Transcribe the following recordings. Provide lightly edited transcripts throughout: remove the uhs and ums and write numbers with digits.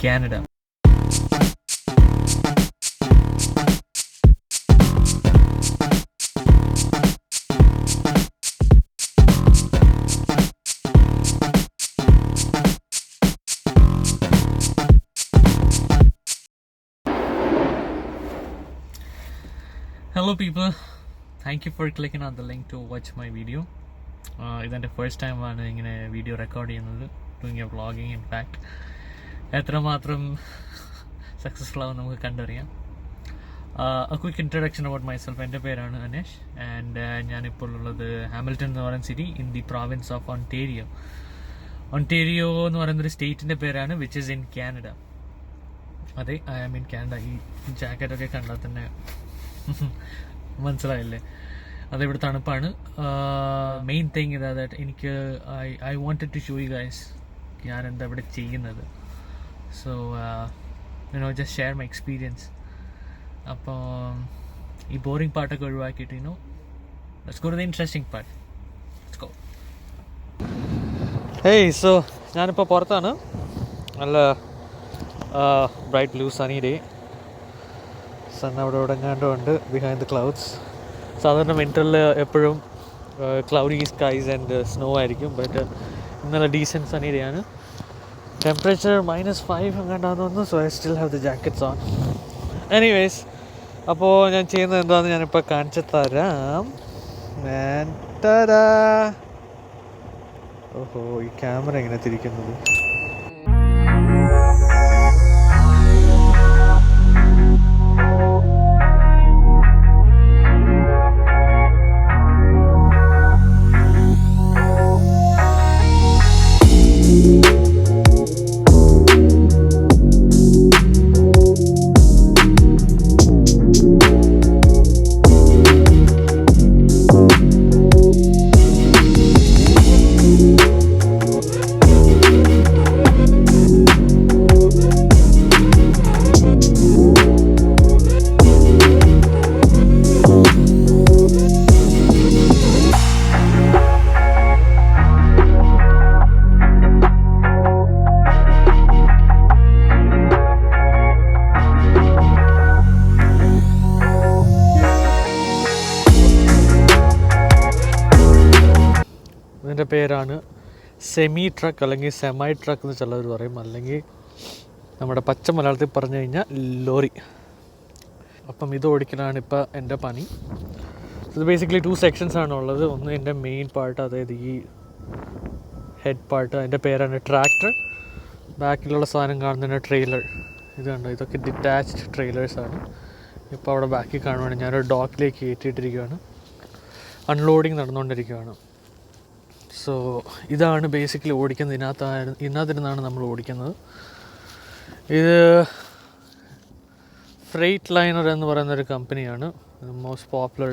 Canada. Hello people, thank you for clicking on the link to watch my video. ഇതെൻ്റെ first ടൈമാണ് ഇങ്ങനെ video record ചെയ്യുന്നത്, doing a vlogging. In fact എത്രമാത്രം successful ആവും നമുക്ക് കണ്ടറിയാം. A quick introduction about myself. എൻ്റെ പേരാണ് അനേഷ് ആൻഡ് ഞാനിപ്പോൾ ഉള്ളത് ഹാമിൽട്ടൺ എന്ന് പറയുന്ന city in the province of Ontario. Ontario എന്ന് പറയുന്നൊരു സ്റ്റേറ്റിൻ്റെ പേരാണ്, വിച്ച് ഇസ് ഇൻ കാനഡ. അതെ, ഐ ആം ഇൻ കാനഡ. ഈ ജാക്കറ്റൊക്കെ കണ്ടാൽ തന്നെ മനസ്സിലായില്ലേ, അതിവിടെ തണുപ്പാണ്. മെയിൻ തിങ് ഇതാ ദാറ്റ് എനിക്ക് I wanted to show you guys ഞാൻ എന്താ ഇവിടെ ചെയ്യുന്നത്. So just share my experience. അപ്പോൾ ഈ ബോറിംഗ് പാർട്ടൊക്കെ ഒഴിവാക്കിയിട്ട് let's go to the interesting part. Let's go. Hey, so ഞാനിപ്പോൾ പുറത്താണ്. നല്ല bright blue sunny day. Sun അവിടെ ഇവിടെ എങ്ങാണ്ടുണ്ട് ബിഹൈൻഡ് ദ ക്ലൗഡ്സ്. സാധാരണ വിൻ്ററിൽ എപ്പോഴും ക്ലൗഡി സ്കൈസ് ആൻഡ് സ്നോ ആയിരിക്കും, ബട്ട് ഇന്നലെ ഡീസൻറ്റ് സണി ഡേ ആണ്. ടെമ്പറേച്ചർ -5 എങ്ങാണ്ടാന്ന് തോന്നുന്നു. So I still have the jackets on. Anyways, അപ്പോൾ ഞാൻ ചെയ്യുന്നത് എന്താണെന്ന് ഞാനിപ്പോൾ കാണിച്ചു തരാം. ഓഹോ, ഈ ക്യാമറ എങ്ങനെ തിരിക്കുന്നത്? ഇതിൻ്റെ പേരാണ് സെമി ട്രക്ക് അല്ലെങ്കിൽ സെമൈ ട്രക്ക് എന്ന് ചിലവർ പറയും, അല്ലെങ്കിൽ നമ്മുടെ പച്ച മലയാളത്തിൽ പറഞ്ഞു കഴിഞ്ഞാൽ ലോറി. അപ്പം ഇത് ഓടിക്കലാണ് ഇപ്പോൾ എൻ്റെ പണി. ഇത് ബേസിക്കലി 2 സെക്ഷൻസ് ആണ് ഉള്ളത്. ഒന്ന് എൻ്റെ മെയിൻ പാർട്ട്, അതായത് ഈ ഹെഡ് പാർട്ട്, അതിൻ്റെ പേരാണ് ട്രാക്ടർ. ബാക്കിലുള്ള സാധനം കാണുന്നതിന് ട്രെയിലർ. ഇത് കണ്ടോ, ഇതൊക്കെ ഡിറ്റാച്ച്ഡ് ട്രെയിലേഴ്സാണ്. ഇപ്പോൾ അവിടെ ബാക്കിൽ കാണുവാണ്, ഞാനൊരു ഡോക്കിലേക്ക് കയറ്റിയിട്ടിരിക്കുകയാണ്. അൺലോഡിങ് നടന്നുകൊണ്ടിരിക്കുകയാണ്. സോ ഇതാണ് ബേസിക്കലി ഓടിക്കുന്നത്. ഇതിനകത്തിരുന്നാണ് നമ്മൾ ഓടിക്കുന്നത്. ഇത് ഫ്രൈറ്റ് ലൈനർ എന്ന് പറയുന്നൊരു കമ്പനിയാണ്. മോസ്റ്റ് പോപ്പുലർ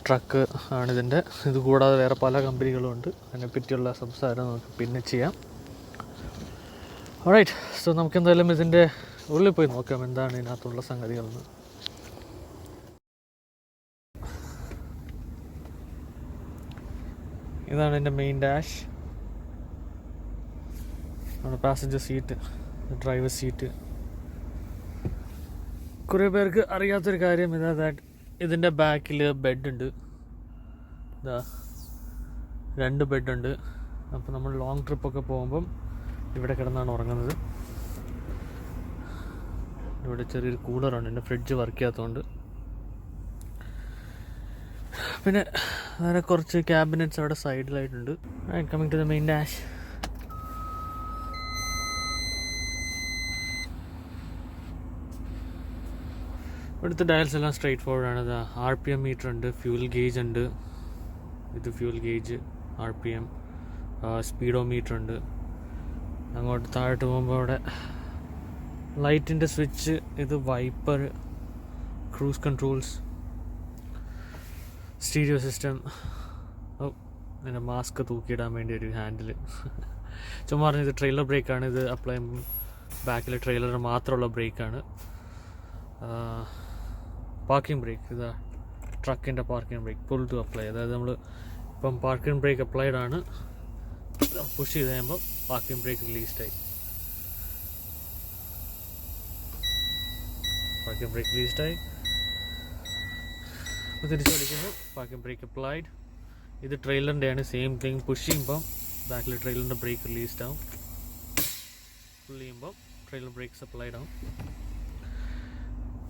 ട്രക്ക് ആണിതിൻ്റെ. ഇത് കൂടാതെ വേറെ പല കമ്പനികളും ഉണ്ട്. അതിനെപ്പറ്റിയുള്ള സംസാരം നമുക്ക് പിന്നെ ചെയ്യാം. ഓൾറൈറ്റ്, സോ നമുക്കെന്തായാലും ഇതിൻ്റെ ഉള്ളിൽ പോയി നോക്കാം എന്താണ് ഇതിനകത്തുള്ള സംഗതികളെന്ന്. ഇതാണ് എൻ്റെ മെയിൻ ഡാഷ്. നമ്മുടെ പാസഞ്ചർ സീറ്റ്, ഡ്രൈവർ സീറ്റ്. കുറേ പേർക്ക് അറിയാത്തൊരു കാര്യം ഇതാ ദാറ്റ് ഇതിൻ്റെ ബാക്കിൽ ബെഡുണ്ട്. ഇതാ 2 ബെഡുണ്ട്. അപ്പോൾ നമ്മൾ ലോങ് ട്രിപ്പൊക്കെ പോകുമ്പം ഇവിടെ കിടന്നാണ് ഉറങ്ങുന്നത്. ഇവിടെ ചെറിയൊരു കൂളറുണ്ട്, എൻ്റെ ഫ്രിഡ്ജ് വർക്ക് ചെയ്യാത്തതുകൊണ്ട്. പിന്നെ വേറെ കുറച്ച് ക്യാബിനറ്റ്സ് അവിടെ സൈഡിലായിട്ടുണ്ട്. Coming to the main dash. ഇവിടുത്തെ ഡയൽസ് എല്ലാം സ്ട്രെയിറ്റ് ഫോർവേഡ് ആണ്. ഇത് RPM മീറ്റർ ഉണ്ട്, ഫ്യൂൽ ഗേജ് ഉണ്ട്. ഇത് fuel gauge, RPM, speedometer ഉണ്ട്. അങ്ങോട്ട് താഴോട്ട് പോകുമ്പോൾ അവിടെ ലൈറ്റിൻ്റെ സ്വിച്ച്, ഇത് wiper, cruise controls, stereo system. എൻ്റെ മാസ്ക് തൂക്കിയിടാൻ വേണ്ടി ഒരു ഹാൻഡിൽ. ചുമ്മാ പറഞ്ഞത് ട്രെയിലർ ബ്രേക്കാണ്. ഇത് അപ്ലൈ ബാക്കിലെ ട്രെയിലർ മാത്രമുള്ള ബ്രേക്കാണ്. പാർക്കിംഗ് ബ്രേക്ക്, ഇതാ ട്രക്കിൻ്റെ parking brake, pull to apply. അതായത് നമ്മൾ ഇപ്പം പാർക്കിംഗ് ബ്രേക്ക് അപ്ലൈഡ് ആണ്, പുഷ് ചെയ്ത് കഴിയുമ്പോൾ പാർക്കിംഗ് ബ്രേക്ക് റിലീസ്ഡായി. പാർക്കിംഗ് ബ്രേക്ക് റിലീസ്ഡായി. അപ്പോൾ തിരിച്ചു വലിക്കുന്നു, പാർക്കിംഗ് ബ്രേക്ക് അപ്ലൈഡ്. ഇത് ട്രെയിലറിൻ്റെയാണ്, സെയിം തിങ്. പുഷ് ചെയ്യുമ്പം ബാക്കിൽ ട്രെയിലറിൻ്റെ ബ്രേക്ക് റിലീസ്ഡ് ആവും, പുൾ ചെയ്യുമ്പോൾ ട്രെയിലർ ബ്രേക്ക്സ് അപ്ലൈഡ് ആവും.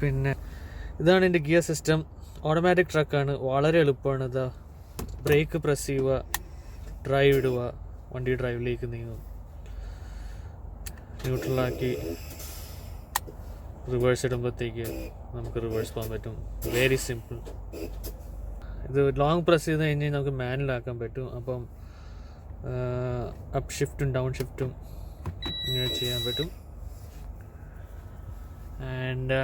പിന്നെ ഇതാണ് എൻ്റെ ഗിയർ സിസ്റ്റം. ഓട്ടോമാറ്റിക് ട്രക്കാണ്, വളരെ എളുപ്പമാണ്. ഇതാ ബ്രേക്ക് പ്രസ് ചെയ്യുക, ഡ്രൈവ് ഇടുക, വണ്ടി ഡ്രൈവിലേക്ക് നീങ്ങും. ന്യൂട്രലാക്കി റിവേഴ്സ് ഇടുമ്പോഴത്തേക്ക് നമുക്ക് റിവേഴ്സ് പോകാൻ പറ്റും. Very simple. ഇത് ലോങ് പ്രസ് ചെയ്ത് കഴിഞ്ഞാൽ നമുക്ക് മാനുവലാക്കാൻ പറ്റും. അപ്പം അപ്പ് ഷിഫ്റ്റും ഡൗൺ ഷിഫ്റ്റും ഇങ്ങനെ ചെയ്യാൻ പറ്റും. ആൻഡ്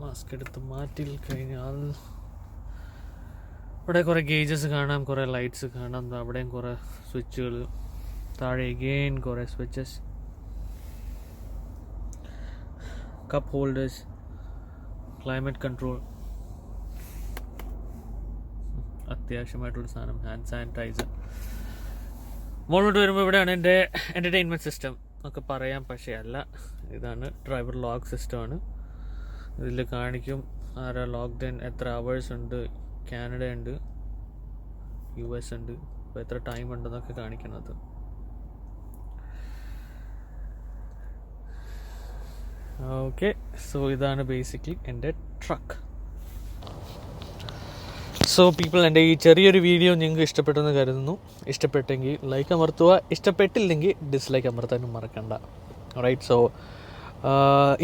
മാസ്ക് എടുത്ത് മാറ്റി കഴിഞ്ഞാൽ ഇവിടെ കുറേ ഗേജസ് കാണാം, കുറേ ലൈറ്റ്സ് കാണാം. അവിടെയും കുറേ സ്വിച്ചുകൾ, താഴെ അഗെയിൻ കുറേ switches, cup holders, climate control, അത്യാവശ്യമായിട്ടുള്ള സാധനം, ഹാൻഡ് സാനിറ്റൈസർ. മുകളിലോട്ട് വരുമ്പോൾ ഇവിടെയാണ് എൻ്റെ എൻ്റർടൈൻമെൻറ്റ് സിസ്റ്റം ഒക്കെ പറയാം, പക്ഷേ അല്ല. ഇതാണ് ഡ്രൈവർ ലോഗ് സിസ്റ്റമാണ്. ഇതിൽ കാണിക്കും ആരാ ലോഗ്ഡ് ഇൻ, എത്ര അവേഴ്സ് ഉണ്ട്, കാനഡ ഉണ്ട്, US ഉണ്ട്, അപ്പോൾ എത്ര ടൈം ഉണ്ടെന്നൊക്കെ കാണിക്കണത്. ഓക്കെ, സോ ഇതാണ് ബേസിക്കലി എൻ്റെ ട്രക്ക്. സോ പീപ്പിൾ, എൻ്റെ ഈ ചെറിയൊരു വീഡിയോ നിങ്ങൾക്ക് ഇഷ്ടപ്പെട്ടെന്ന് കരുതുന്നു. ഇഷ്ടപ്പെട്ടെങ്കിൽ ലൈക്ക് അമർത്തുക, ഇഷ്ടപ്പെട്ടില്ലെങ്കിൽ ഡിസ്ലൈക്ക് അമർത്താനും മറക്കണ്ട. റൈറ്റ്, സോ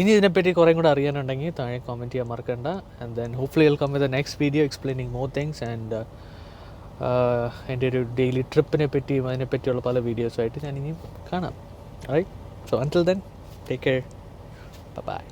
ഇനി ഇതിനെപ്പറ്റി കുറേ കൂടെ അറിയാനുണ്ടെങ്കിൽ താഴെ കമൻറ്റ് ചെയ്യാൻ മറക്കണ്ട. And then hopefully will come with the next video explaining more things. And എൻ്റെ ഒരു ഡെയിലി ട്രിപ്പിനെ പറ്റിയും അതിനെപ്പറ്റിയുള്ള പല വീഡിയോസുമായിട്ട് ഞാൻ ഇനിയും കാണാം. Right, so until then take care, by.